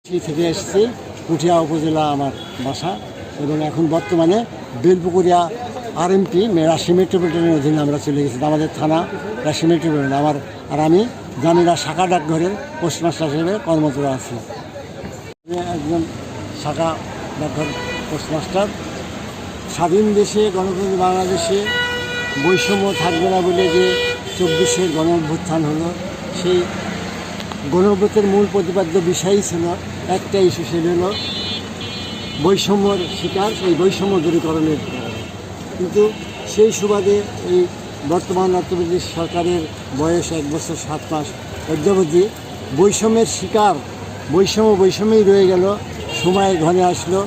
থেকে এসেছি। পুঠিয়া উপজেলা আমার বাসা এবং এখন বর্তমানে বেলপুকুরিয়া RMP রাজশাহী মেট্রোপলিটনের অধীনে আমরা চলে গেছি। আমাদের থানা রাজশাহী মেট্রোপলিটন। আমি জামিরা শাখা ডাকঘরের পোস্টমাস্টার হিসেবে কর্মরত আছি। একজন শাখা ডাকঘর পোস্টমাস্টার। স্বাধীন দেশে গণতন্ত্র বাংলাদেশে বৈষম্য থাকবে না বলে যে 24-এর গণ অভ্যুত্থান হলো, সেই গণ অভ্যুত্থানের মূল প্রতিপাদ্য বিষয়ই ছিল একটা ইস্যু, সেটা হলো বৈষম্যর শিকার, এই বৈষম্য দূরীকরণের। কিন্তু সেই সুবাদে এই বর্তমান অর্থনৈতিক সরকারের বয়স 1 বছর 7 মাস অদ্যাবধি বৈষম্যের শিকার বৈষম্যই রয়ে গেল। সময় ঘনে আসলো,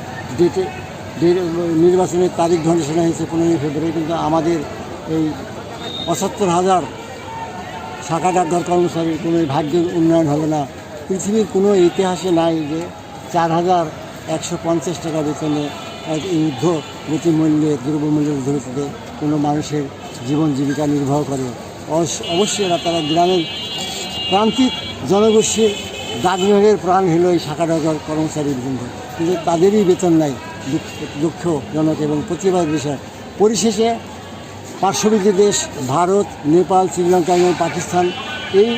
নির্বাচনের তারিখ ঘোষণা হয়েছে 15 ফেব্রুয়ারি, কিন্তু আমাদের এই 75,000 শাখা ডাকঘর কর্মচারীর কোনো ভাগ্যের উন্নয়ন হবে না। পৃথিবীর কোনো ইতিহাসে নাই যে 4,150 টাকা বেতনে এক ঊর্ধ্ব গতিমূল্যে দ্রব্যমূল্যের ঊর্ধ্বগতিতে কোনো মানুষের জীবন জীবিকা নির্বাহ করে। অবশ্যই তারা গ্রামের প্রান্তিক জনগোষ্ঠীর ডাকঘরের প্রাণ হলো এই শাখা ডাকঘর কর্মচারীর জন্য, কিন্তু তাদেরই বেতন নাই। দুঃখজনক এবং প্রতিবাদ বিষয়। পরিশেষে পার্শ্ববর্তী দেশ ভারত, নেপাল, শ্রীলঙ্কা এবং পাকিস্তান এই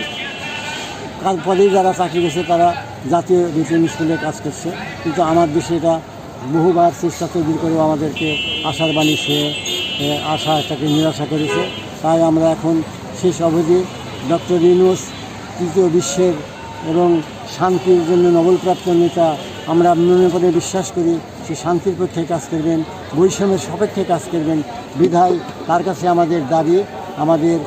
পদে যারা চাকরি করছে তারা জাতীয় বেতন স্কুলে কাজ করছে, কিন্তু আমার দেশে এটা বহুবার চেষ্টা তৈরি করেও আমাদেরকে আশার বাণী সে আশাটাকে নিরাশা করেছে। তাই আমরা এখন শেষ অবধি ডক্টর ইউনূস তৃতীয় বিশ্বের এবং শান্তির জন্য নোবেলপ্রাপ্ত নেতা, আমরা মনে করে বিশ্বাস করি সে শান্তির পক্ষে কাজ করবেন, বৈষম্যের সপক্ষে কাজ করবেন। বিধায় তার কাছে আমাদের দাবি, আমাদের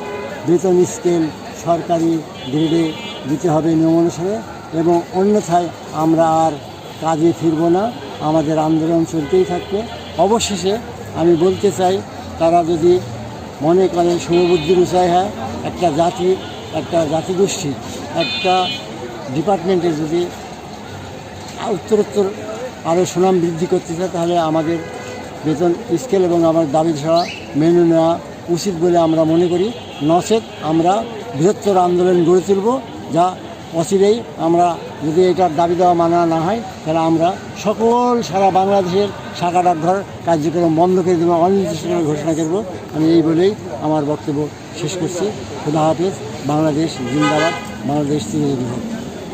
বেতন স্কেল সরকারি গ্রেডে দিতে হবে নিয়ম অনুসারে, এবং অন্যথায় আমরা আর কাজে ফিরব না, আমাদের আন্দোলন চলতেই থাকবে। অবশেষে আমি বলতে চাই, তারা যদি মনে করেন শুভবুদ্ধির উৎসাহ হয়, একটা জাতিগোষ্ঠী একটা ডিপার্টমেন্টে যদি উত্তরোত্তর আরও সুনাম বৃদ্ধি করতে চায়, তাহলে আমাদের বেতন স্কেল এবং আমার দাবি ছাড়া মেনে নেওয়া উচিত বলে আমরা মনে করি। নচেত আমরা বৃহত্তর আন্দোলন গড়ে তুলব, যা অচিরেই আমরা যদি এটার দাবি দেওয়া মানা না হয়, তাহলে আমরা সারা বাংলাদেশের শাখা ডাকঘর কার্যক্রম বন্ধ করে দেবো, অনির্দিষ্টকাল ঘোষণা করব। আমি এই বলেই আমার বক্তব্য শেষ করছি। খুদা হাফেজ। বাংলাদেশ জিন্দাবাদ। বাংলাদেশ চিরজীবী হোক।